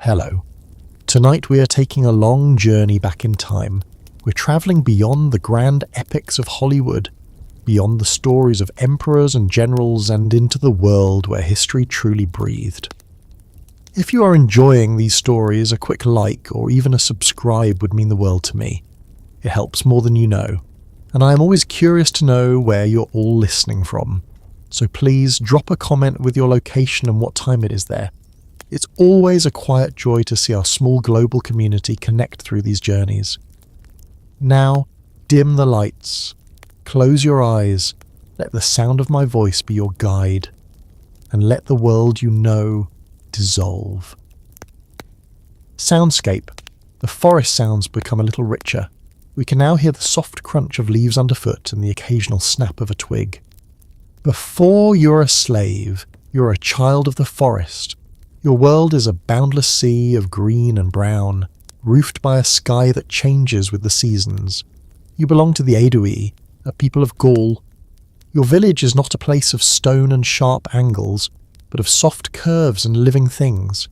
Hello. Tonight we are taking a long journey back in time. We're travelling beyond the grand epics of Hollywood, beyond the stories of emperors and generals, and into the world where history truly breathed. If you are enjoying these stories, a quick like or even a subscribe would mean the world to me. It helps more than you know, and I am always curious to know where you're all listening from. So please drop a comment with your location and what time it is there. It's always a quiet joy to see our small global community connect through these journeys. Now, dim the lights, close your eyes, let the sound of my voice be your guide, and let the world you know dissolve. Soundscape. The forest sounds become a little richer. We can now hear the soft crunch of leaves underfoot and the occasional snap of a twig. Before you're a slave, you're a child of the forest. Your world is a boundless sea of green and brown, roofed by a sky that changes with the seasons. You belong to the Aedui, a people of Gaul. Your village is not a place of stone and sharp angles, but of soft curves and living things.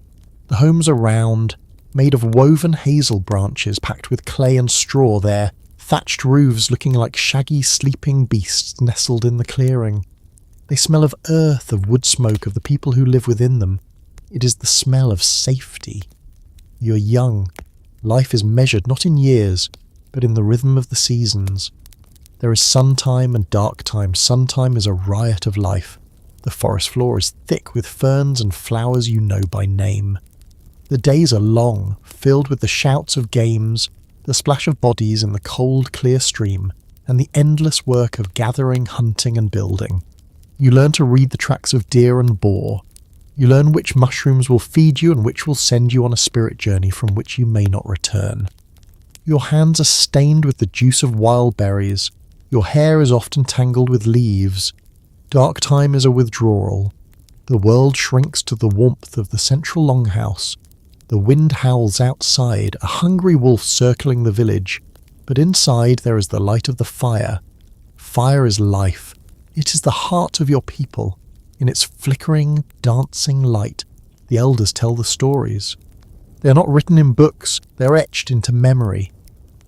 The homes are round, made of woven hazel branches packed with clay and straw, their thatched roofs looking like shaggy sleeping beasts nestled in the clearing. They smell of earth, of wood smoke, of the people who live within them. It is the smell of safety. You're young. Life is measured not in years, but in the rhythm of the seasons. There is sun time and dark time. Sun time is a riot of life. The forest floor is thick with ferns and flowers you know by name. The days are long, filled with the shouts of games, the splash of bodies in the cold, clear stream, and the endless work of gathering, hunting, and building. You learn to read the tracks of deer and boar. You learn which mushrooms will feed you and which will send you on a spirit journey from which you may not return. Your hands are stained with the juice of wild berries. Your hair is often tangled with leaves. Dark time is a withdrawal. The world shrinks to the warmth of the central longhouse. The wind howls outside, a hungry wolf circling the village, but inside there is the light of the fire. Fire is life. It is the heart of your people. In its flickering, dancing light, the elders tell the stories. They are not written in books, they are etched into memory.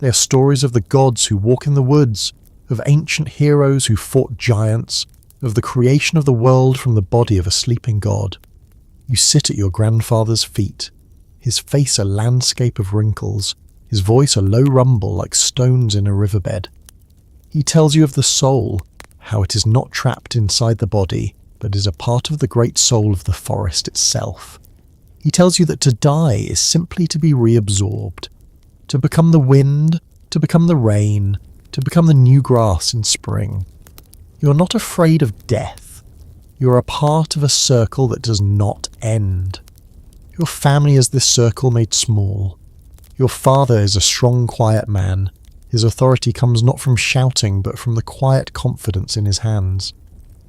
They are stories of the gods who walk in the woods, of ancient heroes who fought giants, of the creation of the world from the body of a sleeping god. You sit at your grandfather's feet, his face a landscape of wrinkles, his voice a low rumble like stones in a riverbed. He tells you of the soul, how it is not trapped inside the body, but is a part of the great soul of the forest itself. He tells you that to die is simply to be reabsorbed, to become the wind, to become the rain, to become the new grass in spring. You are not afraid of death. You are a part of a circle that does not end. Your family is this circle made small. Your father is a strong, quiet man. His authority comes not from shouting, but from the quiet confidence in his hands.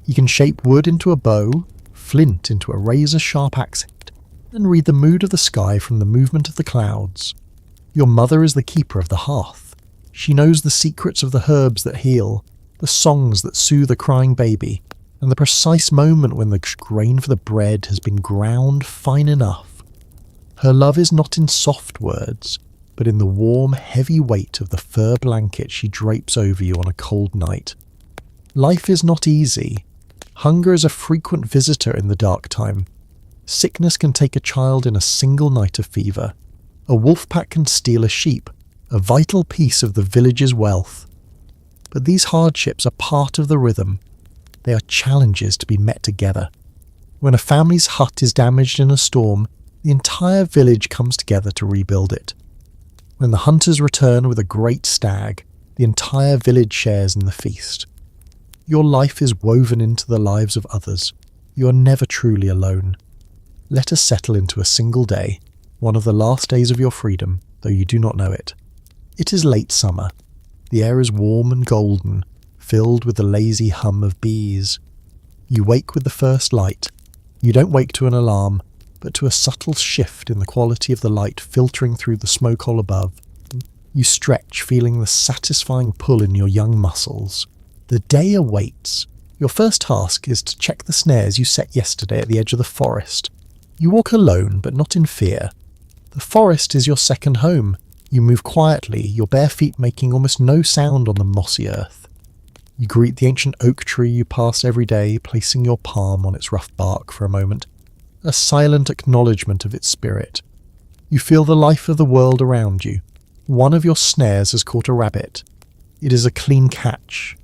He can shape wood into a bow, flint into a razor-sharp axe head, and read the mood of the sky from the movement of the clouds. Your mother is the keeper of the hearth. She knows the secrets of the herbs that heal, the songs that soothe a crying baby, and the precise moment when the grain for the bread has been ground fine enough. Her love is not in soft words, but in the warm, heavy weight of the fur blanket she drapes over you on a cold night. Life is not easy. Hunger is a frequent visitor in the dark time. Sickness can take a child in a single night of fever. A wolf pack can steal a sheep, a vital piece of the village's wealth. But these hardships are part of the rhythm. They are challenges to be met together. When a family's hut is damaged in a storm, the entire village comes together to rebuild it. When the hunters return with a great stag, the entire village shares in the feast. Your life is woven into the lives of others. You are never truly alone. Let us settle into a single day, one of the last days of your freedom, though you do not know it. It is late summer. The air is warm and golden, filled with the lazy hum of bees. You wake with the first light. You don't wake to an alarm, but to a subtle shift in the quality of the light filtering through the smoke hole above. You stretch, feeling the satisfying pull in your young muscles. The day awaits. Your first task is to check the snares you set yesterday at the edge of the forest. You walk alone, but not in fear. The forest is your second home. You move quietly, your bare feet making almost no sound on the mossy earth. You greet the ancient oak tree you pass every day, placing your palm on its rough bark for a moment, a silent acknowledgement of its spirit. You feel the life of the world around you. One of your snares has caught a rabbit. It is a clean catch.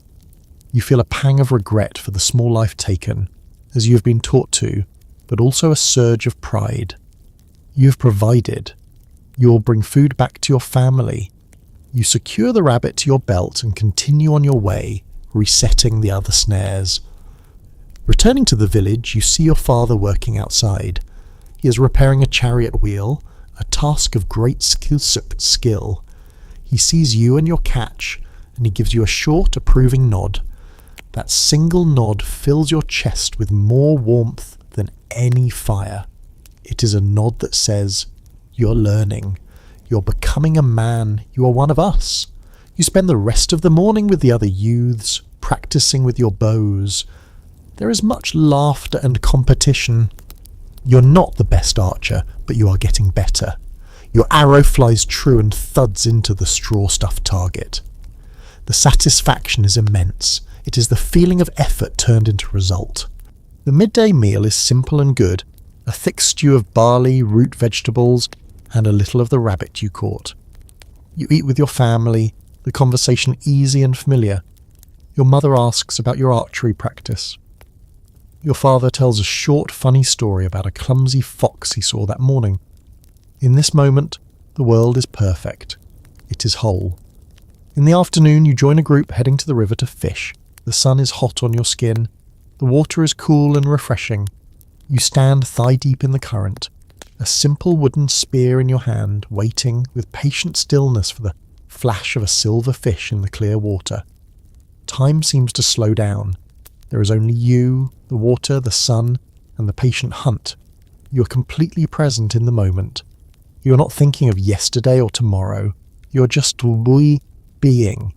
You feel a pang of regret for the small life taken, as you have been taught to, but also a surge of pride. You have provided. You will bring food back to your family. You secure the rabbit to your belt and continue on your way, resetting the other snares. Returning to the village, you see your father working outside. He is repairing a chariot wheel, a task of great skill. He sees you and your catch, and he gives you a short, approving nod. That single nod fills your chest with more warmth than any fire. It is a nod that says, "You're learning. You're becoming a man. You are one of us." You spend the rest of the morning with the other youths, practicing with your bows. There is much laughter and competition. You're not the best archer, but you are getting better. Your arrow flies true and thuds into the straw-stuffed target. The satisfaction is immense. It is the feeling of effort turned into result. The midday meal is simple and good, a thick stew of barley, root vegetables, and a little of the rabbit you caught. You eat with your family, the conversation easy and familiar. Your mother asks about your archery practice. Your father tells a short, funny story about a clumsy fox he saw that morning. In this moment, the world is perfect. It is whole. In the afternoon, you join a group heading to the river to fish. The sun is hot on your skin. The water is cool and refreshing. You stand thigh-deep in the current, a simple wooden spear in your hand, waiting with patient stillness for the flash of a silver fish in the clear water. Time seems to slow down. There is only you, the water, the sun, and the patient hunt. You are completely present in the moment. You are not thinking of yesterday or tomorrow. You are just being.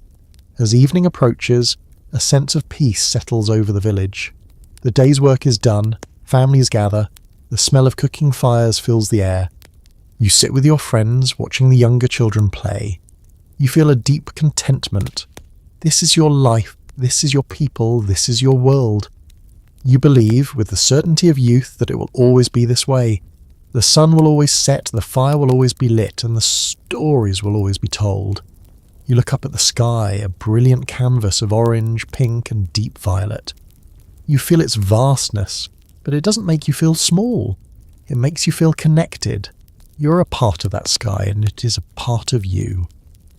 As evening approaches, a sense of peace settles over the village. The day's work is done, families gather, the smell of cooking fires fills the air. You sit with your friends, watching the younger children play. You feel a deep contentment. This is your life, this is your people, this is your world. You believe, with the certainty of youth, that it will always be this way. The sun will always set, the fire will always be lit, and the stories will always be told. You look up at the sky, a brilliant canvas of orange, pink, and deep violet. You feel its vastness, but it doesn't make you feel small. It makes you feel connected. You're a part of that sky, and it is a part of you.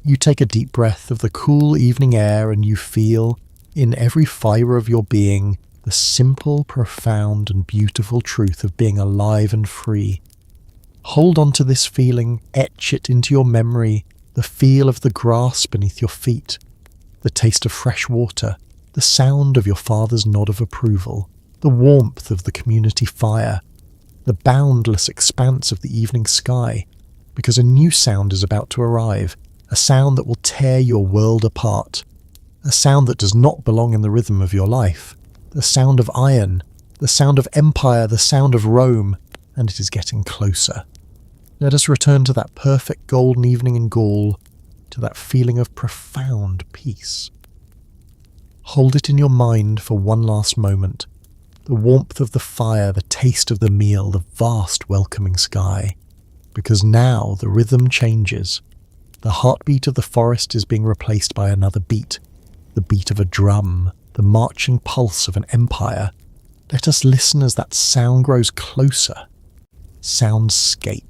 You take a deep breath of the cool evening air, and you feel, in every fibre of your being, the simple, profound, and beautiful truth of being alive and free. Hold on to this feeling, etch it into your memory, the feel of the grass beneath your feet, the taste of fresh water, the sound of your father's nod of approval, the warmth of the community fire, the boundless expanse of the evening sky, because a new sound is about to arrive, a sound that will tear your world apart, a sound that does not belong in the rhythm of your life, the sound of iron, the sound of empire, the sound of Rome, and it is getting closer. Let us return to that perfect golden evening in Gaul, to that feeling of profound peace. Hold it in your mind for one last moment. The warmth of the fire, the taste of the meal, the vast welcoming sky. Because now the rhythm changes. The heartbeat of the forest is being replaced by another beat, the beat of a drum, the marching pulse of an empire. Let us listen as that sound grows closer. Soundscape.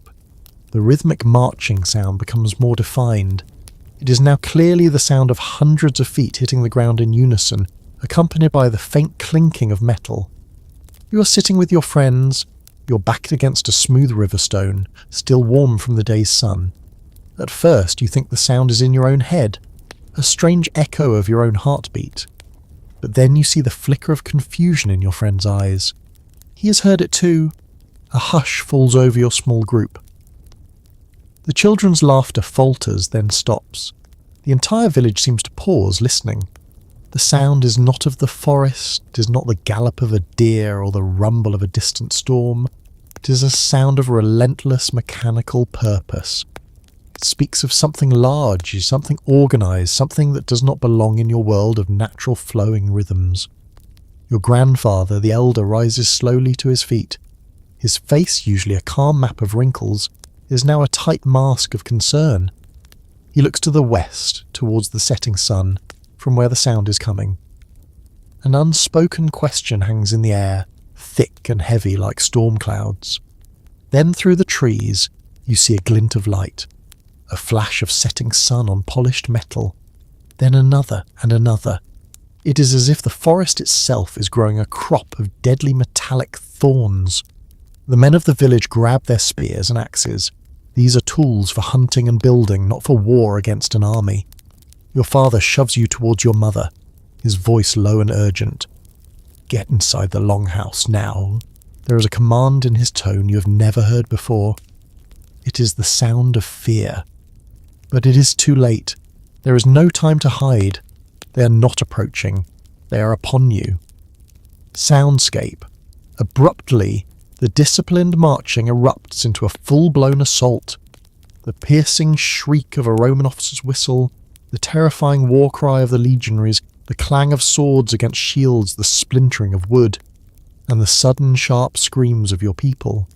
The rhythmic marching sound becomes more defined. It is now clearly the sound of hundreds of feet hitting the ground in unison, accompanied by the faint clinking of metal. You are sitting with your friends, your back against a smooth river stone, still warm from the day's sun. At first you think the sound is in your own head, a strange echo of your own heartbeat. But then you see the flicker of confusion in your friend's eyes. He has heard it too. A hush falls over your small group. The children's laughter falters, then stops. The entire village seems to pause, listening. The sound is not of the forest, is not the gallop of a deer or the rumble of a distant storm. It is a sound of relentless mechanical purpose. It speaks of something large, something organised, something that does not belong in your world of natural flowing rhythms. Your grandfather, the elder, rises slowly to his feet. His face, usually a calm map of wrinkles, is now a tight mask of concern. He looks to the west, towards the setting sun, from where the sound is coming. An unspoken question hangs in the air, thick and heavy like storm clouds. Then through the trees, you see a glint of light, a flash of setting sun on polished metal. Then another and another. It is as if the forest itself is growing a crop of deadly metallic thorns. The men of the village grab their spears and axes. These are tools for hunting and building, not for war against an army. Your father shoves you towards your mother, his voice low and urgent. Get inside the longhouse now. There is a command in his tone you have never heard before. It is the sound of fear. But it is too late. There is no time to hide. They are not approaching. They are upon you. Soundscape. Abruptly, the disciplined marching erupts into a full-blown assault. The piercing shriek of a Roman officer's whistle, the terrifying war cry of the legionaries, the clang of swords against shields, the splintering of wood, and the sudden sharp screams of your people.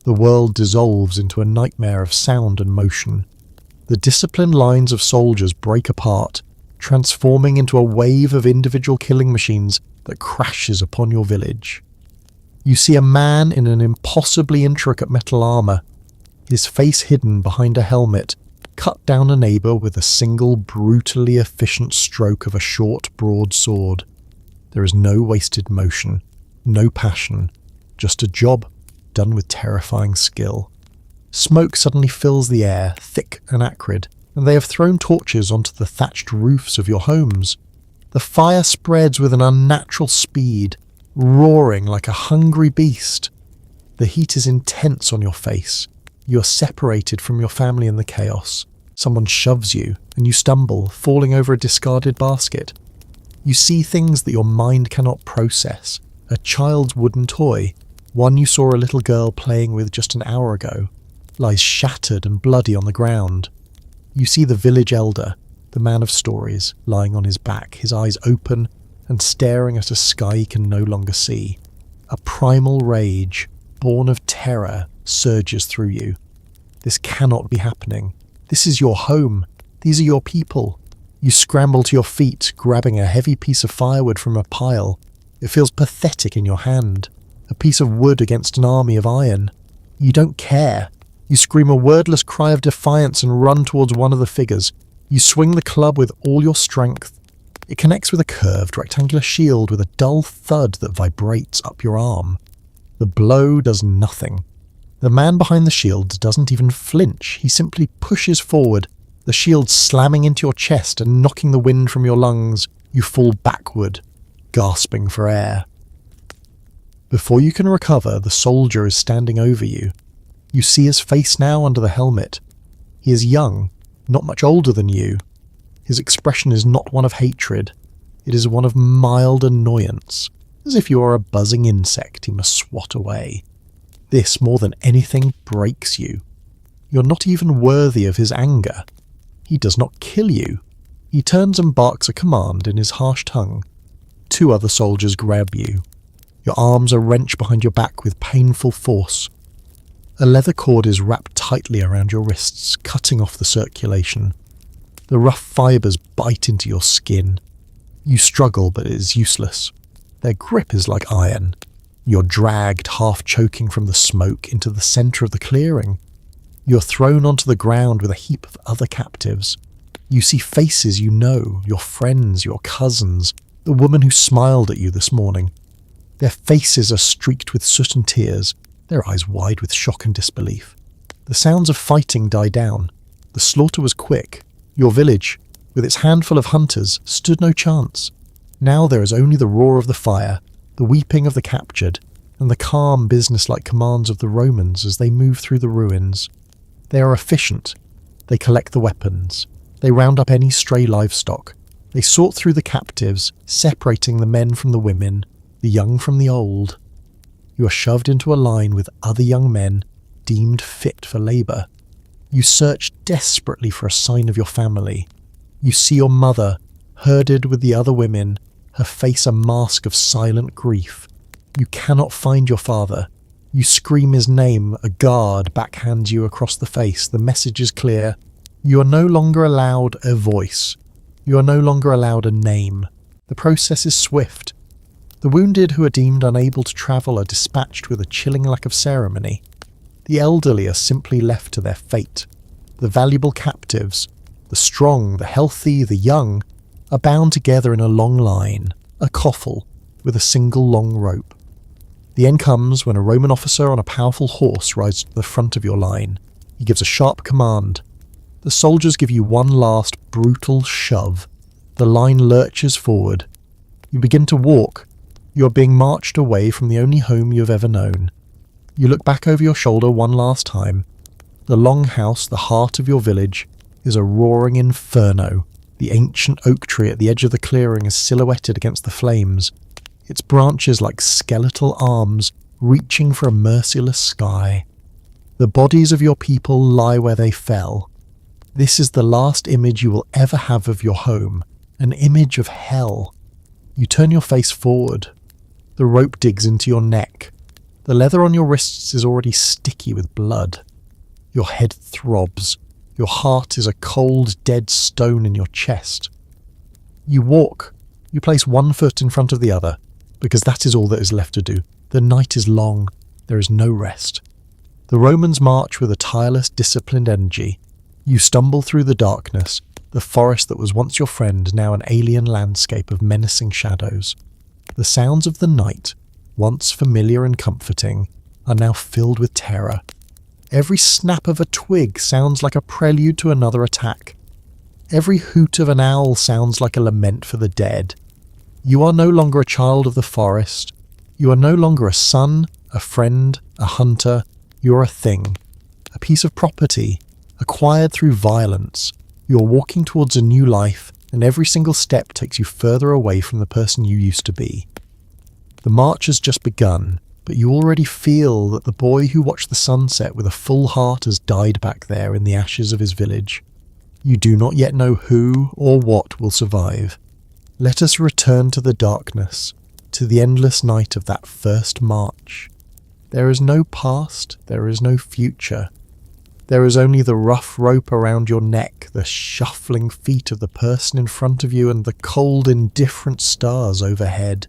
The world dissolves into a nightmare of sound and motion. The disciplined lines of soldiers break apart, transforming into a wave of individual killing machines that crashes upon your village. You see a man in an impossibly intricate metal armour, his face hidden behind a helmet, cut down a neighbour with a single brutally efficient stroke of a short, broad sword. There is no wasted motion, no passion, just a job done with terrifying skill. Smoke suddenly fills the air, thick and acrid, and they have thrown torches onto the thatched roofs of your homes. The fire spreads with an unnatural speed, roaring like a hungry beast. The heat is intense on your face. You are separated from your family in the chaos. Someone shoves you, and you stumble, falling over a discarded basket. You see things that your mind cannot process. A child's wooden toy, one you saw a little girl playing with just an hour ago, lies shattered and bloody on the ground. You see the village elder, the man of stories, lying on his back, his eyes open and staring at a sky he can no longer see. A primal rage, born of terror, surges through you. This cannot be happening. This is your home. These are your people. You scramble to your feet, grabbing a heavy piece of firewood from a pile. It feels pathetic in your hand. A piece of wood against an army of iron. You don't care. You scream a wordless cry of defiance and run towards one of the figures. You swing the club with all your strength. It connects with a curved rectangular shield with a dull thud that vibrates up your arm. The blow does nothing. The man behind the shield doesn't even flinch. He simply pushes forward, the shield slamming into your chest and knocking the wind from your lungs. You fall backward, gasping for air. Before you can recover, the soldier is standing over you. You see his face now under the helmet. He is young, not much older than you. His expression is not one of hatred. It is one of mild annoyance, as if you are a buzzing insect he must swat away. This, more than anything, breaks you. You're not even worthy of his anger. He does not kill you. He turns and barks a command in his harsh tongue. Two other soldiers grab you. Your arms are wrenched behind your back with painful force. A leather cord is wrapped tightly around your wrists, cutting off the circulation. The rough fibres bite into your skin. You struggle, but it is useless. Their grip is like iron. You're dragged, half choking from the smoke, into the centre of the clearing. You're thrown onto the ground with a heap of other captives. You see faces you know, your friends, your cousins, the woman who smiled at you this morning. Their faces are streaked with soot and tears, their eyes wide with shock and disbelief. The sounds of fighting die down. The slaughter was quick. Your village, with its handful of hunters, stood no chance. Now there is only the roar of the fire, the weeping of the captured, and the calm, business-like commands of the Romans as they move through the ruins. They are efficient. They collect the weapons. They round up any stray livestock. They sort through the captives, separating the men from the women, the young from the old. You are shoved into a line with other young men deemed fit for labour. You search desperately for a sign of your family. You see your mother, herded with the other women, her face a mask of silent grief. You cannot find your father. You scream his name, a guard backhands you across the face. The message is clear. You are no longer allowed a voice. You are no longer allowed a name. The process is swift. The wounded who are deemed unable to travel are dispatched with a chilling lack of ceremony. The elderly are simply left to their fate. The valuable captives, the strong, the healthy, the young, are bound together in a long line, a coffle, with a single long rope. The end comes when a Roman officer on a powerful horse rides to the front of your line. He gives a sharp command. The soldiers give you one last brutal shove. The line lurches forward. You begin to walk. You are being marched away from the only home you have ever known. You look back over your shoulder one last time. The longhouse, the heart of your village, is a roaring inferno. The ancient oak tree at the edge of the clearing is silhouetted against the flames, its branches like skeletal arms reaching for a merciless sky. The bodies of your people lie where they fell. This is the last image you will ever have of your home, an image of hell. You turn your face forward. The rope digs into your neck. The leather on your wrists is already sticky with blood. Your head throbs. Your heart is a cold, dead stone in your chest. You walk. You place one foot in front of the other, because that is all that is left to do. The night is long. There is no rest. The Romans march with a tireless, disciplined energy. You stumble through the darkness, the forest that was once your friend, now an alien landscape of menacing shadows. The sounds of the night, once familiar and comforting, are now filled with terror. Every snap of a twig sounds like a prelude to another attack. Every hoot of an owl sounds like a lament for the dead. You are no longer a child of the forest. You are no longer a son, a friend, a hunter. You are a thing, a piece of property, acquired through violence. You are walking towards a new life, and every single step takes you further away from the person you used to be. The march has just begun, but you already feel that the boy who watched the sunset with a full heart has died back there in the ashes of his village. You do not yet know who or what will survive. Let us return to the darkness, to the endless night of that first march. There is no past, there is no future. There is only the rough rope around your neck, the shuffling feet of the person in front of you, and the cold, indifferent stars overhead.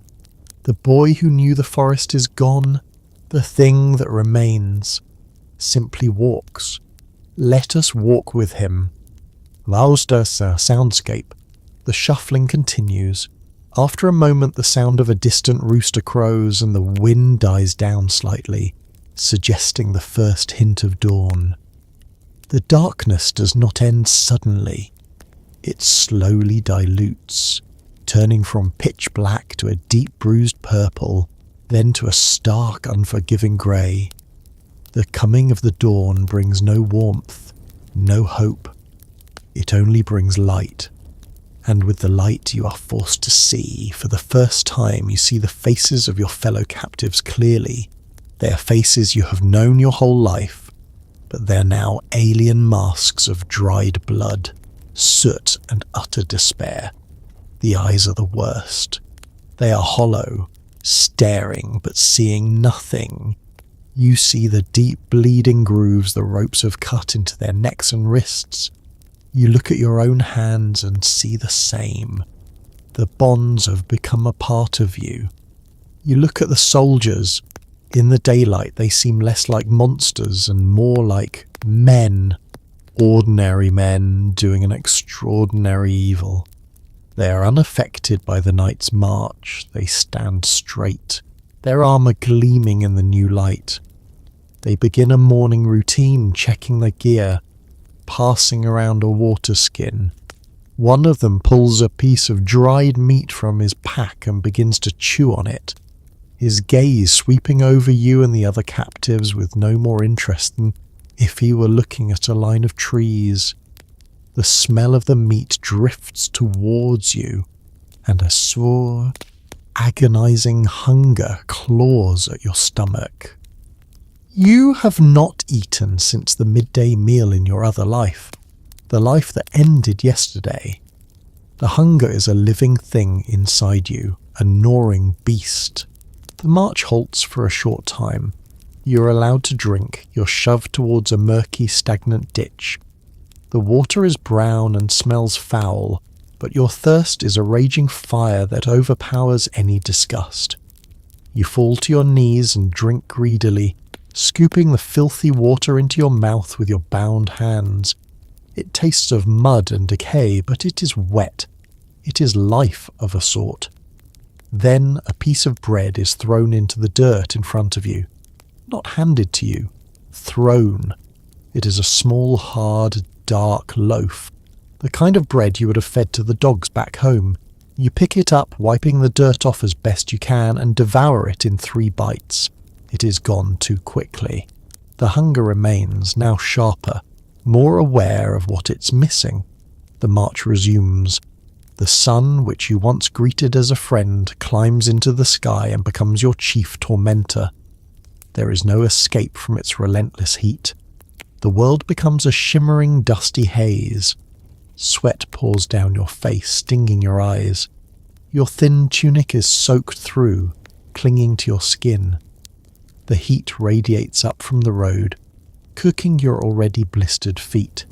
The boy who knew the forest is gone. The thing that remains simply walks. Let us walk with him. Lauster's soundscape. The shuffling continues. After a moment, the sound of a distant rooster crows and the wind dies down slightly, suggesting the first hint of dawn. The darkness does not end suddenly. It slowly dilutes, turning from pitch black to a deep bruised purple, then to a stark, unforgiving grey. The coming of the dawn brings no warmth, no hope. It only brings light. And with the light you are forced to see. For the first time you see the faces of your fellow captives clearly. They are faces you have known your whole life, but they are now alien masks of dried blood, soot and utter despair. The eyes are the worst. They are hollow, staring but seeing nothing. You see the deep bleeding grooves the ropes have cut into their necks and wrists. You look at your own hands and see the same. The bonds have become a part of you. You look at the soldiers. In the daylight they seem less like monsters and more like men. Ordinary men doing an extraordinary evil. They are unaffected by the night's march. They stand straight, their armour gleaming in the new light. They begin a morning routine, checking their gear, passing around a water skin. One of them pulls a piece of dried meat from his pack and begins to chew on it, his gaze sweeping over you and the other captives with no more interest than if he were looking at a line of trees. The smell of the meat drifts towards you, and a sour, agonizing hunger claws at your stomach. You have not eaten since the midday meal in your other life, the life that ended yesterday. The hunger is a living thing inside you, a gnawing beast. The march halts for a short time. You're allowed to drink. You're shoved towards a murky, stagnant ditch. The water is brown and smells foul, but your thirst is a raging fire that overpowers any disgust. You fall to your knees and drink greedily, scooping the filthy water into your mouth with your bound hands. It tastes of mud and decay, but it is wet. It is life of a sort. Then a piece of bread is thrown into the dirt in front of you. Not handed to you, thrown. It is a small, hard, dark loaf, the kind of bread you would have fed to the dogs back home. You pick it up, wiping the dirt off as best you can, and devour it in 3 bites. It is gone too quickly. The hunger remains, now sharper, more aware of what it's missing. The march resumes. The sun, which you once greeted as a friend, climbs into the sky and becomes your chief tormentor. There is no escape from its relentless heat. The world becomes a shimmering, dusty haze. Sweat pours down your face, stinging your eyes. Your thin tunic is soaked through, clinging to your skin. The heat radiates up from the road, cooking your already blistered feet.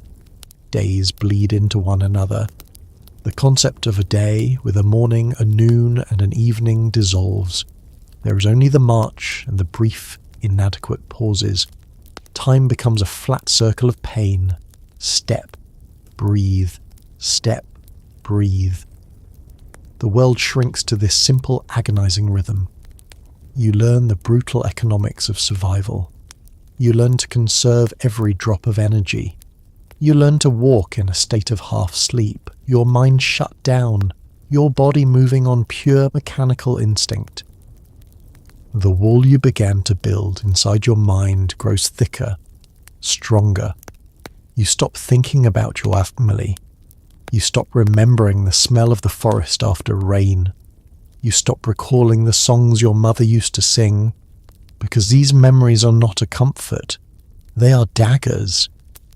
Days bleed into one another. The concept of a day, with a morning, a noon, and an evening, dissolves. There is only the march and the brief, inadequate pauses. Time becomes a flat circle of pain. Step, breathe, step, breathe. The world shrinks to this simple, agonizing rhythm. You learn the brutal economics of survival. You learn to conserve every drop of energy. You learn to walk in a state of half sleep, your mind shut down, your body moving on pure mechanical instinct. The wall you began to build inside your mind grows thicker, stronger. You stop thinking about your family. You stop remembering the smell of the forest after rain. You stop recalling the songs your mother used to sing, because these memories are not a comfort. They are daggers.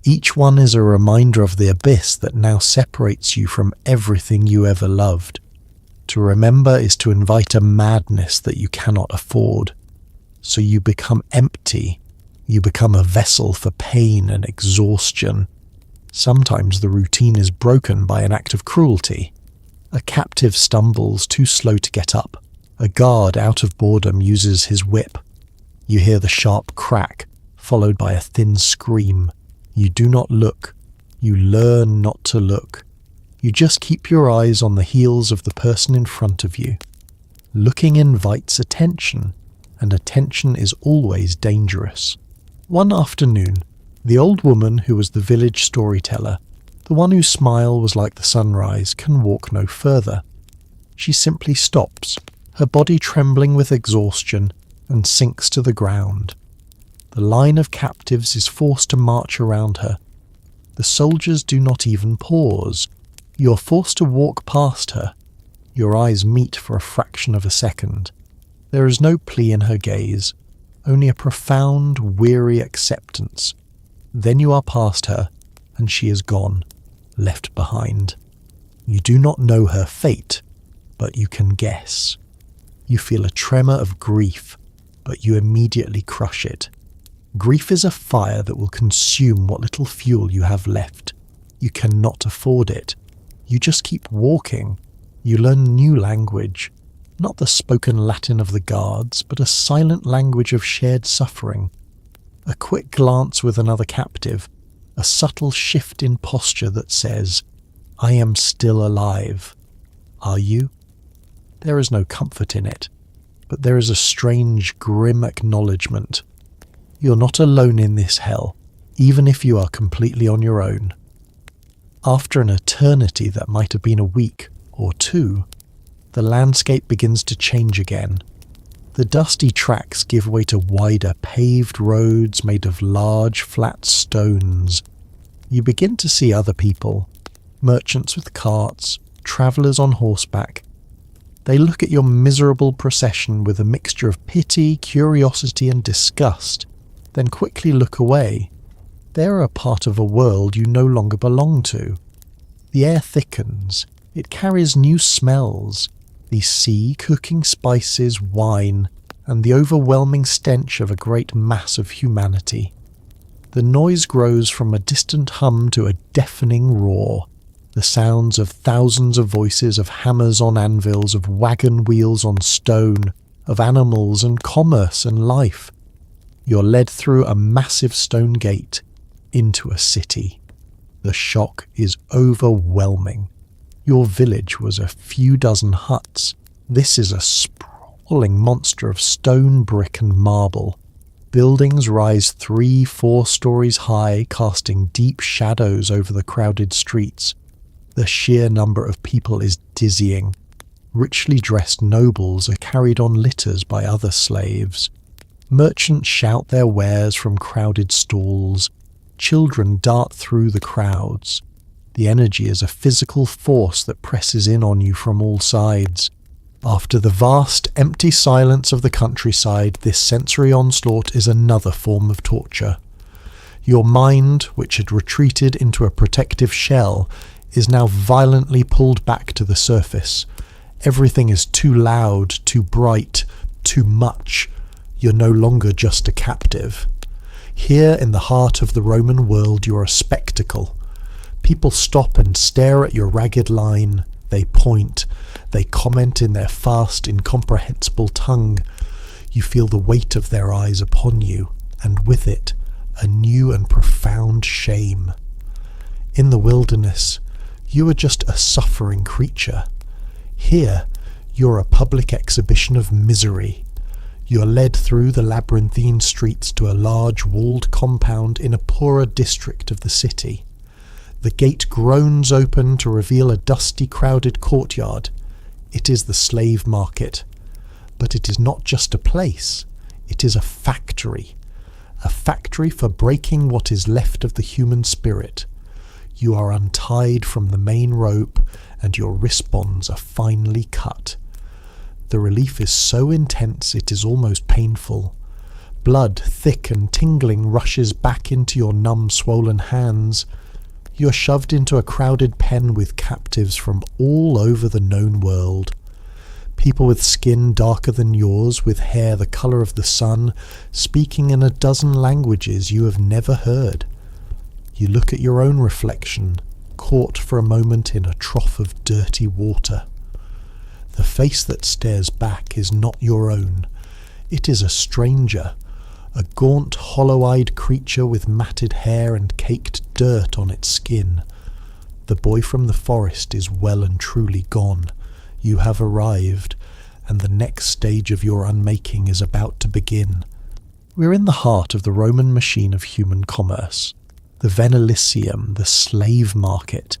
Each one is a reminder of the abyss that now separates you from everything you ever loved. To remember is to invite a madness that you cannot afford. So you become empty. You become a vessel for pain and exhaustion. Sometimes the routine is broken by an act of cruelty. A captive stumbles, too slow to get up. A guard, out of boredom, uses his whip. You hear the sharp crack, followed by a thin scream. You do not look. You learn not to look. You just keep your eyes on the heels of the person in front of you. Looking invites attention, and attention is always dangerous. One afternoon, the old woman who was the village storyteller, the one whose smile was like the sunrise, can walk no further. She simply stops, her body trembling with exhaustion, and sinks to the ground. The line of captives is forced to march around her. The soldiers do not even pause. You're forced to walk past her. Your eyes meet for a fraction of a second. There is no plea in her gaze, only a profound, weary acceptance. Then you are past her, and she is gone, left behind. You do not know her fate, but you can guess. You feel a tremor of grief, but you immediately crush it. Grief is a fire that will consume what little fuel you have left. You cannot afford it. You just keep walking. You learn new language, not the spoken Latin of the guards, but a silent language of shared suffering. A quick glance with another captive, a subtle shift in posture that says, "I am still alive." Are you? There is no comfort in it, but there is a strange, grim acknowledgement. You're not alone in this hell, even if you are completely on your own. After an eternity that might have been a week or 2, the landscape begins to change again. The dusty tracks give way to wider, paved roads made of large, flat stones. You begin to see other people, merchants with carts, travellers on horseback. They look at your miserable procession with a mixture of pity, curiosity, and disgust, then quickly look away. They are a part of a world you no longer belong to. The air thickens. It carries new smells. The sea, cooking spices, wine, and the overwhelming stench of a great mass of humanity. The noise grows from a distant hum to a deafening roar. The sounds of thousands of voices, of hammers on anvils, of wagon wheels on stone, of animals and commerce and life. You're led through a massive stone gate into a city. The shock is overwhelming. Your village was a few dozen huts. This is a sprawling monster of stone, brick and marble. Buildings rise 3-4 stories high, casting deep shadows over the crowded streets. The sheer number of people is dizzying. Richly dressed nobles are carried on litters by other slaves. Merchants shout their wares from crowded stalls. Children dart through the crowds. The energy is a physical force that presses in on you from all sides. After the vast, empty silence of the countryside, this sensory onslaught is another form of torture. Your mind, which had retreated into a protective shell, is now violently pulled back to the surface. Everything is too loud, too bright, too much. You're no longer just a captive. Here in the heart of the Roman world, you're a spectacle. People stop and stare at your ragged line. They point. They comment in their fast, incomprehensible tongue. You feel the weight of their eyes upon you, and with it, a new and profound shame. In the wilderness, you are just a suffering creature. Here, you're a public exhibition of misery. You are led through the labyrinthine streets to a large walled compound in a poorer district of the city. The gate groans open to reveal a dusty, crowded courtyard. It is the slave market. But it is not just a place. It is a factory. A factory for breaking what is left of the human spirit. You are untied from the main rope, and your wrist bonds are finely cut. The relief is so intense it is almost painful. Blood, thick and tingling, rushes back into your numb, swollen hands. You are shoved into a crowded pen with captives from all over the known world. People with skin darker than yours, with hair the colour of the sun, speaking in a dozen languages you have never heard. You look at your own reflection, caught for a moment in a trough of dirty water. The face that stares back is not your own. It is a stranger, a gaunt, hollow-eyed creature with matted hair and caked dirt on its skin. The boy from the forest is well and truly gone. You have arrived, and the next stage of your unmaking is about to begin. We're in the heart of the Roman machine of human commerce. The Venelicium, the slave market.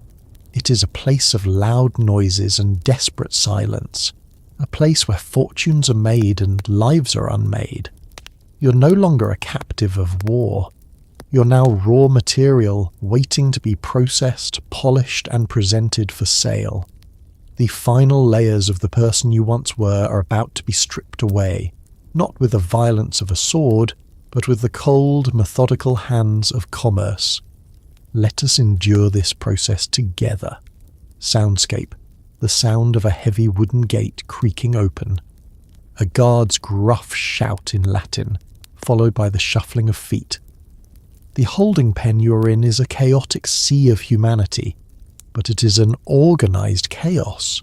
It is a place of loud noises and desperate silence, a place where fortunes are made and lives are unmade. You're no longer a captive of war. You're now raw material waiting to be processed, polished and presented for sale. The final layers of the person you once were are about to be stripped away, not with the violence of a sword, but with the cold, methodical hands of commerce. Let us endure this process together. Soundscape, the sound of a heavy wooden gate creaking open. A guard's gruff shout in Latin, followed by the shuffling of feet. The holding pen you are in is a chaotic sea of humanity, but it is an organised chaos.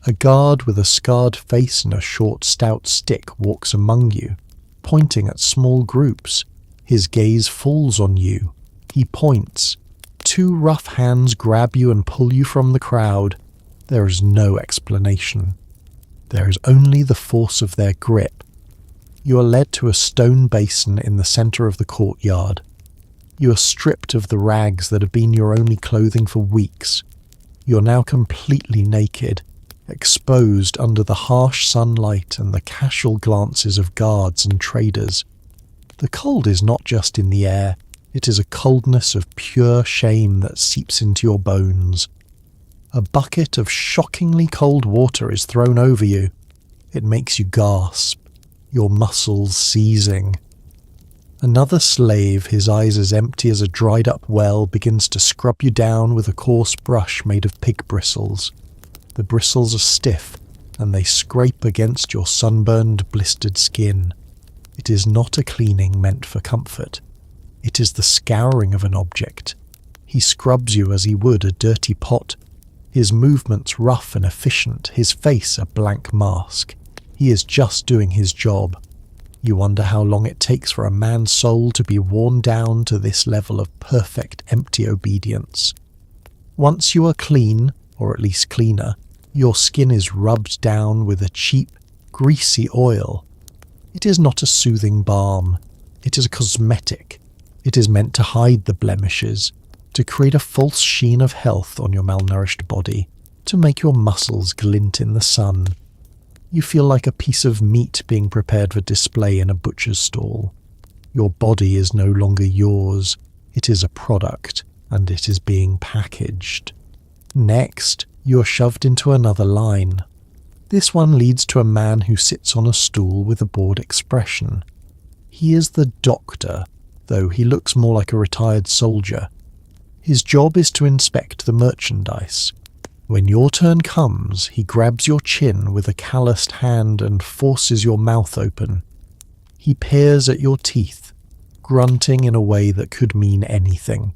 A guard with a scarred face and a short, stout stick walks among you, pointing at small groups. His gaze falls on you. He points. 2 rough hands grab you and pull you from the crowd. There is no explanation. There is only the force of their grip. You are led to a stone basin in the centre of the courtyard. You are stripped of the rags that have been your only clothing for weeks. You are now completely naked, exposed under the harsh sunlight and the casual glances of guards and traders. The cold is not just in the air, it is a coldness of pure shame that seeps into your bones. A bucket of shockingly cold water is thrown over you. It makes you gasp, your muscles seizing. Another slave, his eyes as empty as a dried-up well, begins to scrub you down with a coarse brush made of pig bristles. The bristles are stiff, and they scrape against your sunburned, blistered skin. It is not a cleaning meant for comfort. It is the scouring of an object. He scrubs you as he would a dirty pot. His movements rough and efficient, his face a blank mask. He is just doing his job. You wonder how long it takes for a man's soul to be worn down to this level of perfect, empty obedience. Once you are clean, or at least cleaner, your skin is rubbed down with a cheap, greasy oil. It is not a soothing balm. It is a cosmetic. It is meant to hide the blemishes, to create a false sheen of health on your malnourished body, to make your muscles glint in the sun. You feel like a piece of meat being prepared for display in a butcher's stall. Your body is no longer yours. It is a product, and it is being packaged. Next, you are shoved into another line. This one leads to a man who sits on a stool with a bored expression. He is the doctor, though he looks more like a retired soldier. His job is to inspect the merchandise. When your turn comes, he grabs your chin with a calloused hand and forces your mouth open. He peers at your teeth, grunting in a way that could mean anything.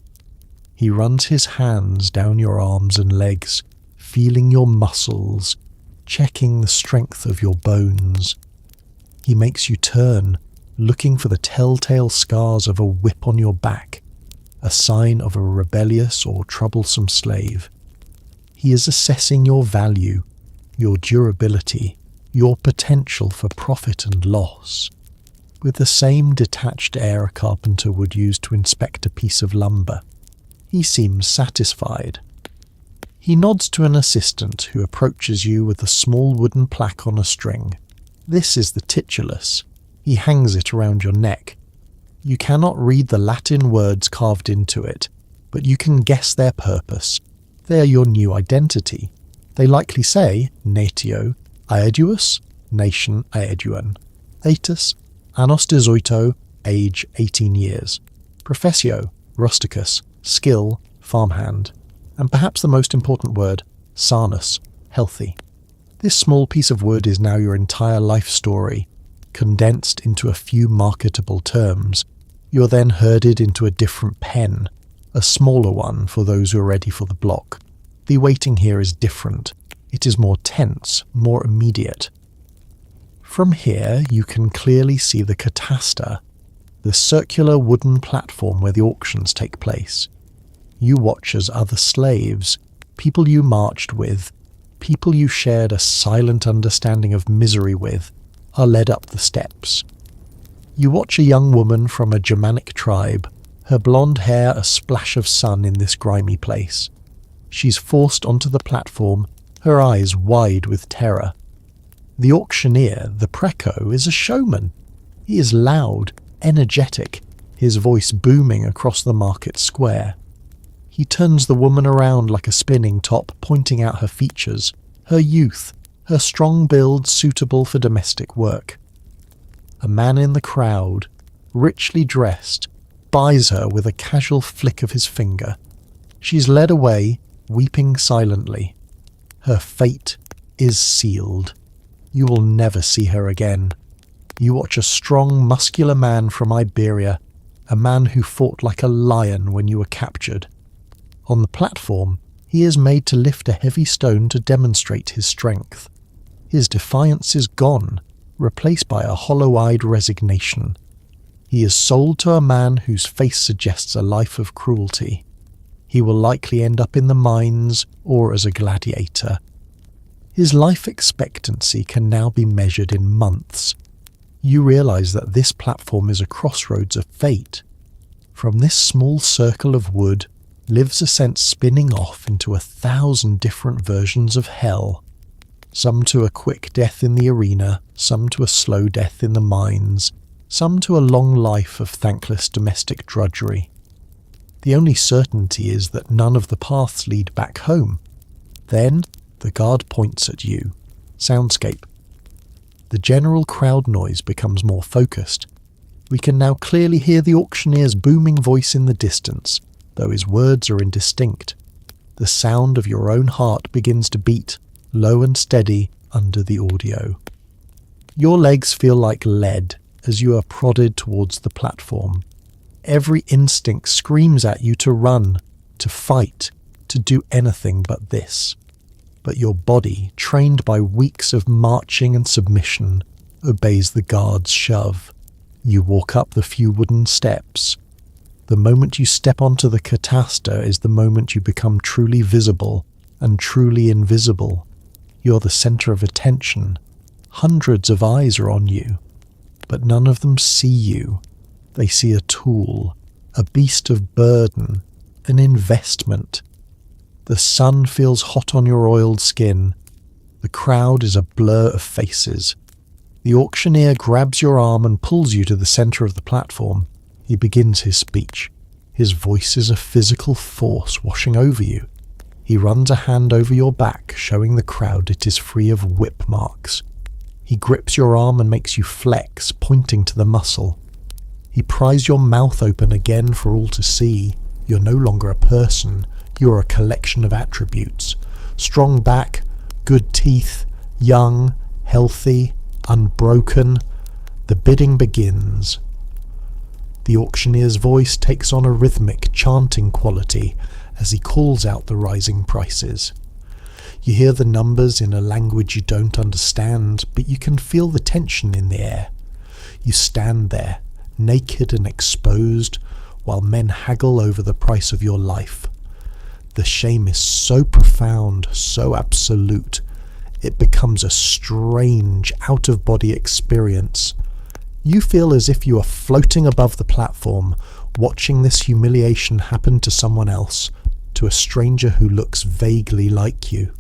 He runs his hands down your arms and legs, feeling your muscles, checking the strength of your bones. He makes you turn, looking for the telltale scars of a whip on your back, a sign of a rebellious or troublesome slave. He is assessing your value, your durability, your potential for profit and loss, with the same detached air a carpenter would use to inspect a piece of lumber. He seems satisfied. He nods to an assistant who approaches you with a small wooden plaque on a string. This is the titulus. He hangs it around your neck. You cannot read the Latin words carved into it, but you can guess their purpose. They are your new identity. They likely say, natio, aeduus, nation aeduan, aetus, annos de zoito, age 18 years, professio, rusticus, skill, farmhand, and perhaps the most important word, sanus, healthy. This small piece of wood is now your entire life story, condensed into a few marketable terms. You are then herded into a different pen, a smaller one for those who are ready for the block. The waiting here is different. It is more tense, more immediate. From here, you can clearly see the catasta, the circular wooden platform where the auctions take place. You watch as other slaves, people you marched with, people you shared a silent understanding of misery with, are led up the steps. You watch a young woman from a Germanic tribe, her blonde hair a splash of sun in this grimy place. She's forced onto the platform, her eyes wide with terror. The auctioneer, the preco, is a showman. He is loud, energetic, his voice booming across the market square. He turns the woman around like a spinning top, pointing out her features, her youth, her strong build suitable for domestic work. A man in the crowd, richly dressed, buys her with a casual flick of his finger. She's led away, weeping silently. Her fate is sealed. You will never see her again. You watch a strong, muscular man from Iberia, a man who fought like a lion when you were captured. On the platform, he is made to lift a heavy stone to demonstrate his strength. His defiance is gone, replaced by a hollow-eyed resignation. He is sold to a man whose face suggests a life of cruelty. He will likely end up in the mines or as a gladiator. His life expectancy can now be measured in months. You realize that this platform is a crossroads of fate. From this small circle of wood lives a sense spinning off into 1,000 different versions of hell. Some to a quick death in the arena, some to a slow death in the mines, some to a long life of thankless domestic drudgery. The only certainty is that none of the paths lead back home. Then the guard points at you. Soundscape. The general crowd noise becomes more focused. We can now clearly hear the auctioneer's booming voice in the distance, though his words are indistinct. The sound of your own heart begins to beat, low and steady, under the audio. Your legs feel like lead as you are prodded towards the platform. Every instinct screams at you to run, to fight, to do anything but this. But your body, trained by weeks of marching and submission, obeys the guard's shove. You walk up the few wooden steps. The moment you step onto the cataster is the moment you become truly visible and truly invisible. You're the center of attention. Hundreds of eyes are on you, but none of them see you. They see a tool, a beast of burden, an investment. The sun feels hot on your oiled skin. The crowd is a blur of faces. The auctioneer grabs your arm and pulls you to the center of the platform. He begins his speech. His voice is a physical force washing over you. He runs a hand over your back, showing the crowd it is free of whip marks. He grips your arm and makes you flex, pointing to the muscle. He pries your mouth open again for all to see. You're no longer a person. You're a collection of attributes. Strong back, good teeth, young, healthy, unbroken. The bidding begins. The auctioneer's voice takes on a rhythmic, chanting quality as he calls out the rising prices. You hear the numbers in a language you don't understand, but you can feel the tension in the air. You stand there, naked and exposed, while men haggle over the price of your life. The shame is so profound, so absolute, it becomes a strange, out-of-body experience. You feel as if you are floating above the platform, watching this humiliation happen to someone else, to a stranger who looks vaguely like you.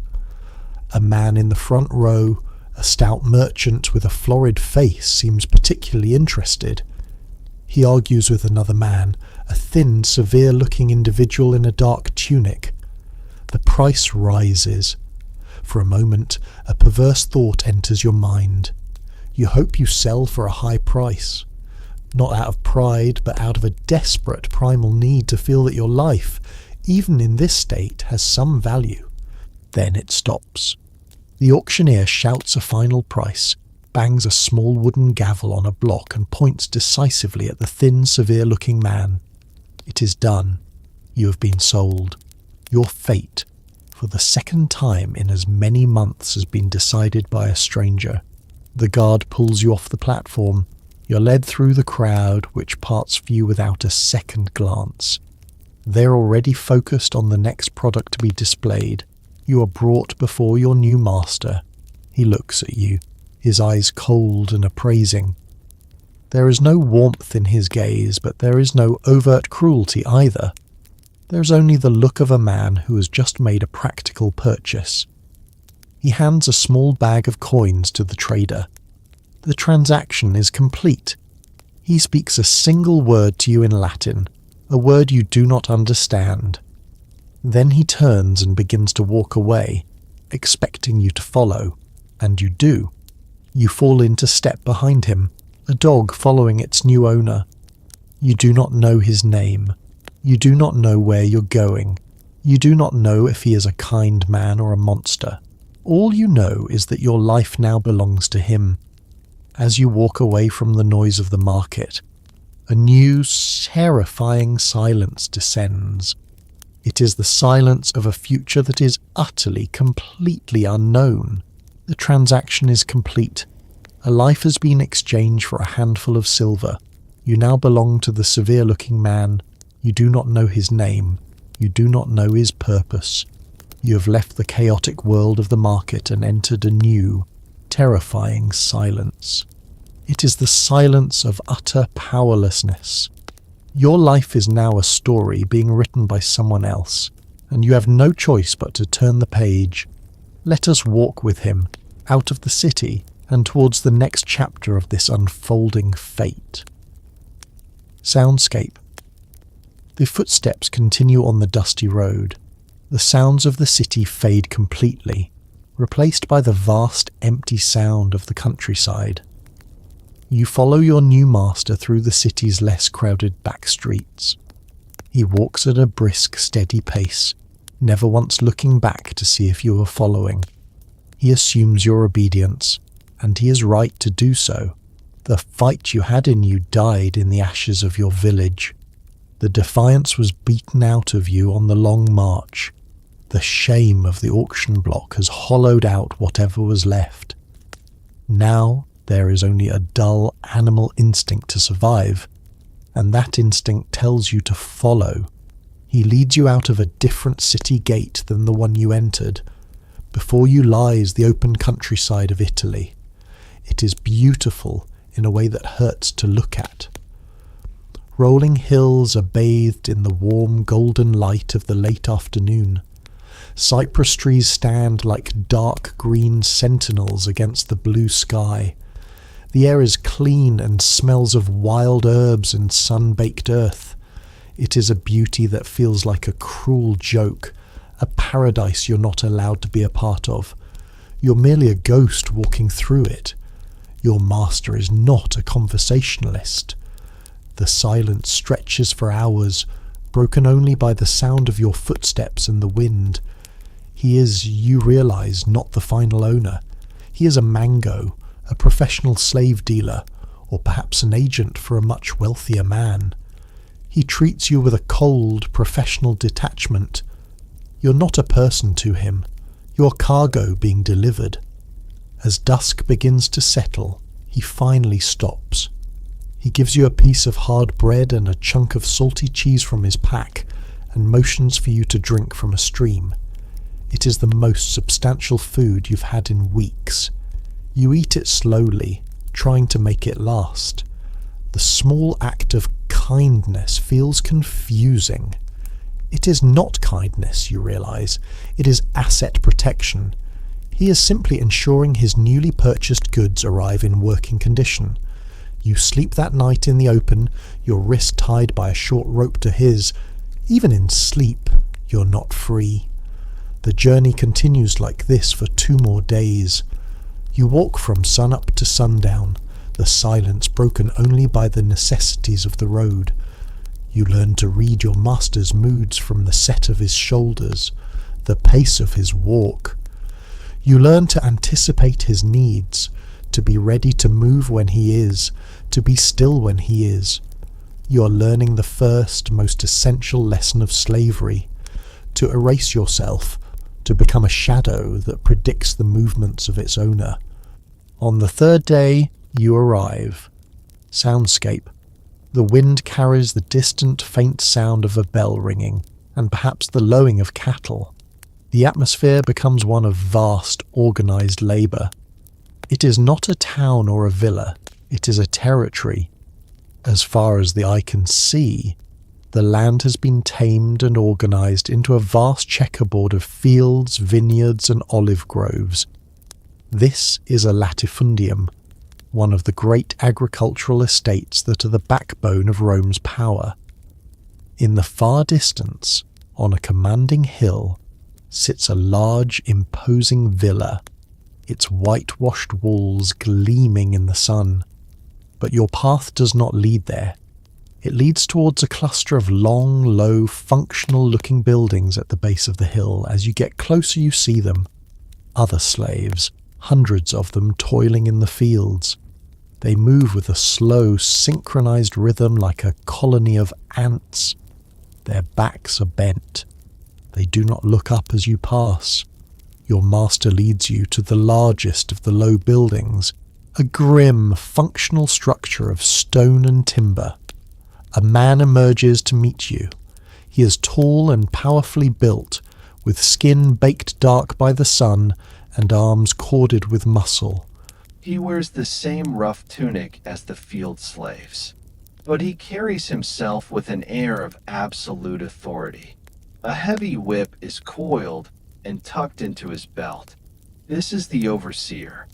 A man in the front row, a stout merchant with a florid face, seems particularly interested. He argues with another man, a thin, severe-looking individual in a dark tunic. The price rises. For a moment, a perverse thought enters your mind. You hope you sell for a high price, not out of pride, but out of a desperate primal need to feel that your life, even in this state, has some value. Then it stops. The auctioneer shouts a final price, bangs a small wooden gavel on a block and points decisively at the thin, severe-looking man. It is done. You have been sold. Your fate, for the second time in as many months, has been decided by a stranger. The guard pulls you off the platform. You're led through the crowd, which parts for you without a second glance. They're already focused on the next product to be displayed. You are brought before your new master. He looks at you, his eyes cold and appraising. There is no warmth in his gaze, but there is no overt cruelty either. There's only the look of a man who has just made a practical purchase. He hands a small bag of coins to the trader. The transaction is complete. He speaks a single word to you in Latin, a word you do not understand. Then he turns and begins to walk away, expecting you to follow, and you do. You fall into step behind him, a dog following its new owner. You do not know his name. You do not know where you're going. You do not know if he is a kind man or a monster. All you know is that your life now belongs to him. As you walk away from the noise of the market, a new, terrifying silence descends. It is the silence of a future that is utterly, completely unknown. The transaction is complete. A life has been exchanged for a handful of silver. You now belong to the severe-looking man. You do not know his name. You do not know his purpose. You have left the chaotic world of the market and entered a new, terrifying silence. It is the silence of utter powerlessness. Your life is now a story being written by someone else, and you have no choice but to turn the page. Let us walk with him, out of the city, and towards the next chapter of this unfolding fate. Soundscape. The footsteps continue on the dusty road. The sounds of the city fade completely, replaced by the vast empty sound of the countryside. You follow your new master through the city's less crowded back streets. He walks at a brisk, steady pace, never once looking back to see if you are following. He assumes your obedience, and he is right to do so. The fight you had in you died in the ashes of your village. The defiance was beaten out of you on the long march. The shame of the auction block has hollowed out whatever was left. Now there is only a dull animal instinct to survive, and that instinct tells you to follow. He leads you out of a different city gate than the one you entered. Before you lies the open countryside of Italy. It is beautiful in a way that hurts to look at. Rolling hills are bathed in the warm golden light of the late afternoon. Cypress trees stand like dark green sentinels against the blue sky. The air is clean and smells of wild herbs and sun-baked earth. It is a beauty that feels like a cruel joke, a paradise you're not allowed to be a part of. You're merely a ghost walking through it. Your master is not a conversationalist. The silence stretches for hours, broken only by the sound of your footsteps and the wind. He is, you realize, not the final owner. He is a mango, a professional slave dealer, or perhaps an agent for a much wealthier man. He treats you with a cold, professional detachment. You're not a person to him. You're cargo being delivered. As dusk begins to settle, he finally stops. He gives you a piece of hard bread and a chunk of salty cheese from his pack, and motions for you to drink from a stream. It is the most substantial food you've had in weeks. You eat it slowly, trying to make it last. The small act of kindness feels confusing. It is not kindness, you realize. It is asset protection. He is simply ensuring his newly purchased goods arrive in working condition. You sleep that night in the open, your wrist tied by a short rope to his. Even in sleep, you're not free. The journey continues like this for 2 more days. You walk from sunup to sundown, the silence broken only by the necessities of the road. You learn to read your master's moods from the set of his shoulders, the pace of his walk. You learn to anticipate his needs, to be ready to move when he is, to be still when he is. You are learning the first, most essential lesson of slavery, to erase yourself, to become a shadow that predicts the movements of its owner. On the 3rd day, you arrive. Soundscape. The wind carries the distant, faint sound of a bell ringing, and perhaps the lowing of cattle. The atmosphere becomes one of vast, organized labor. It is not a town or a villa, it is a territory. As far as the eye can see, the land has been tamed and organized into a vast checkerboard of fields, vineyards, and olive groves. This is a latifundium, one of the great agricultural estates that are the backbone of Rome's power. In the far distance, on a commanding hill, sits a large, imposing villa, its whitewashed walls gleaming in the sun. But your path does not lead there. It leads towards a cluster of long, low, functional-looking buildings at the base of the hill. As you get closer, you see them. Other slaves, hundreds of them toiling in the fields. They move with a slow, synchronized rhythm like a colony of ants. Their backs are bent. They do not look up as you pass. Your master leads you to the largest of the low buildings, a grim, functional structure of stone and timber. A man emerges to meet you. He is tall and powerfully built, with skin baked dark by the sun and arms corded with muscle. He wears the same rough tunic as the field slaves, but he carries himself with an air of absolute authority. A heavy whip is coiled and tucked into his belt. This is the overseer,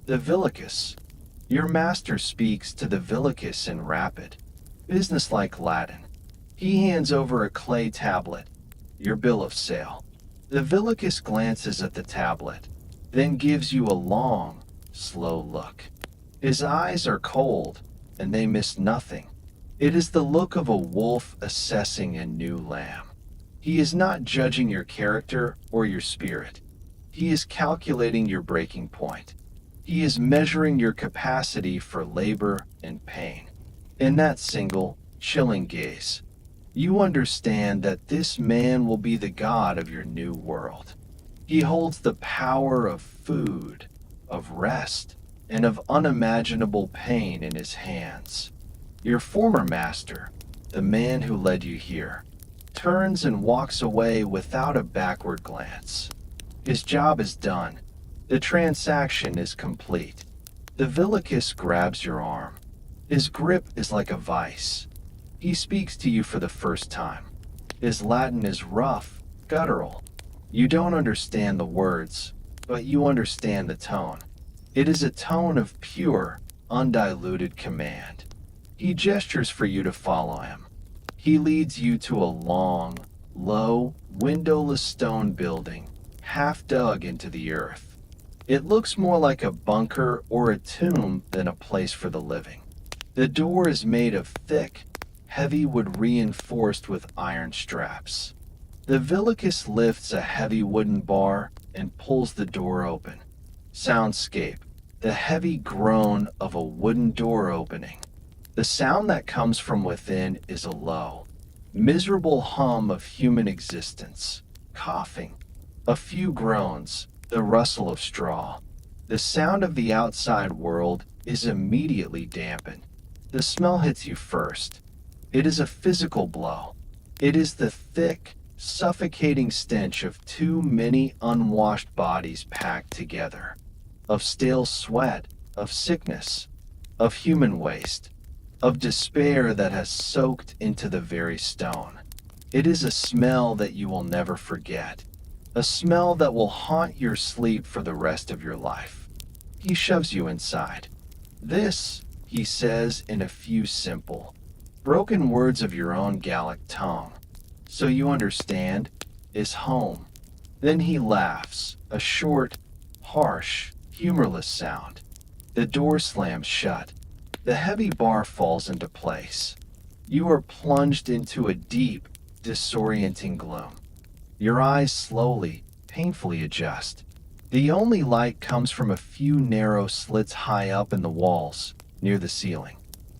the Villicus. Your master speaks to the Villicus in rapid, businesslike Latin. He hands over a clay tablet, your bill of sale. The Villicus glances at the tablet, then gives you a long, slow look. His eyes are cold, and they miss nothing. It is the look of a wolf assessing a new lamb. He is not judging your character or your spirit. He is calculating your breaking point. He is measuring your capacity for labor and pain. In that single, chilling gaze, you understand that this man will be the god of your new world. He holds the power of food, of rest, and of unimaginable pain in his hands. Your former master, the man who led you here, turns and walks away without a backward glance. His job is done. The transaction is complete. The Villicus grabs your arm. His grip is like a vice. He speaks to you for the first time. His Latin is rough, guttural. You don't understand the words, but you understand the tone. It is a tone of pure, undiluted command. He gestures for you to follow him. He leads you to a long, low, windowless stone building, half dug into the earth. It looks more like a bunker or a tomb than a place for the living. The door is made of thick, heavy wood reinforced with iron straps. The Villicus lifts a heavy wooden bar and pulls the door open. Soundscape, the heavy groan of a wooden door opening. The sound that comes from within is a low, miserable hum of human existence, coughing, a few groans, the rustle of straw. The sound of the outside world is immediately dampened. The smell hits you first. It is a physical blow. It is the thick, suffocating stench of too many unwashed bodies packed together, of stale sweat, of sickness, of human waste, of despair that has soaked into the very stone. It is a smell that you will never forget, a smell that will haunt your sleep for the rest of your life. He shoves you inside. This, he says in a few simple, broken words of your own Gallic tongue, so you understand, is home. Then he laughs, a short, harsh, humorless sound. The door slams shut. The heavy bar falls into place. You are plunged into a deep, disorienting gloom. Your eyes slowly, painfully adjust. The only light comes from a few narrow slits high up in the walls, near the ceiling.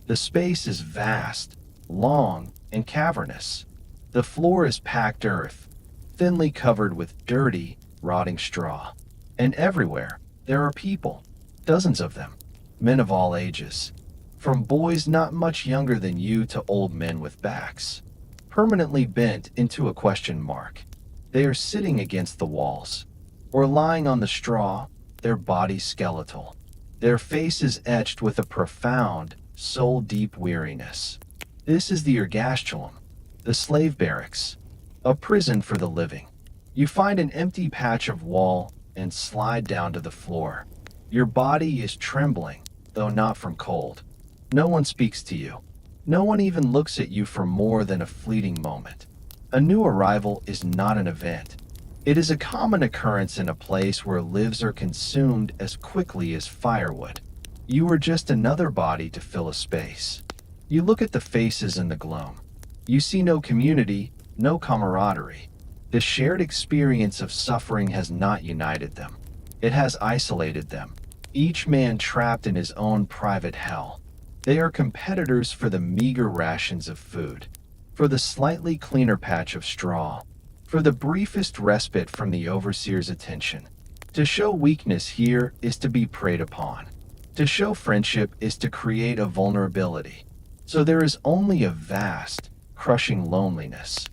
The space is vast, long, and cavernous. The floor is packed earth, thinly covered with dirty, rotting straw. And everywhere, there are people, dozens of them, men of all ages, from boys not much younger than you to old men with backs, permanently bent into a question mark. They are sitting against the walls, or lying on the straw, their bodies skeletal, their faces etched with a profound, soul-deep weariness. This is the ergastulum, the slave barracks, a prison for the living. You find an empty patch of wall and slide down to the floor. Your body is trembling, though not from cold. No one speaks to you. No one even looks at you for more than a fleeting moment. A new arrival is not an event. It is a common occurrence in a place where lives are consumed as quickly as firewood. You are just another body to fill a space. You look at the faces in the gloom. You see no community, no camaraderie. The shared experience of suffering has not united them. It has isolated them, each man trapped in his own private hell. They are competitors for the meager rations of food, for the slightly cleaner patch of straw, for the briefest respite from the overseer's attention. To show weakness here is to be preyed upon. To show friendship is to create a vulnerability. So there is only a vast, crushing loneliness.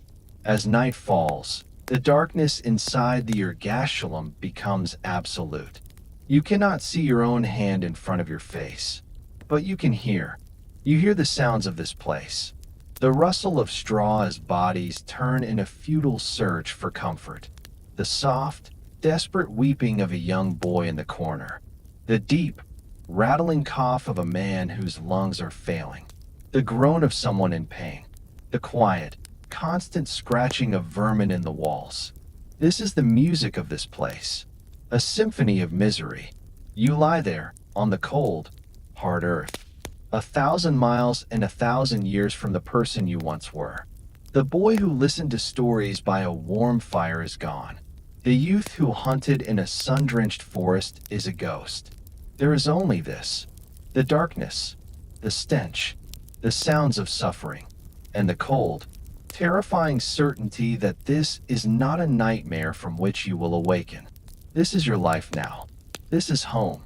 As night falls, the darkness inside the ergastulum becomes absolute. You cannot see your own hand in front of your face, but you can hear. You hear the sounds of this place. The rustle of straw as bodies turn in a futile search for comfort. The soft, desperate weeping of a young boy in the corner. The deep, rattling cough of a man whose lungs are failing. The groan of someone in pain. The quiet, constant scratching of vermin in the walls. This is the music of this place, a symphony of misery. You lie there, on the cold, hard earth, 1,000 miles and 1,000 years from the person you once were. The boy who listened to stories by a warm fire is gone. The youth who hunted in a sun-drenched forest is a ghost. There is only this: the darkness, the stench, the sounds of suffering, and the cold, terrifying certainty that this is not a nightmare from which you will awaken. This is your life now. This is home.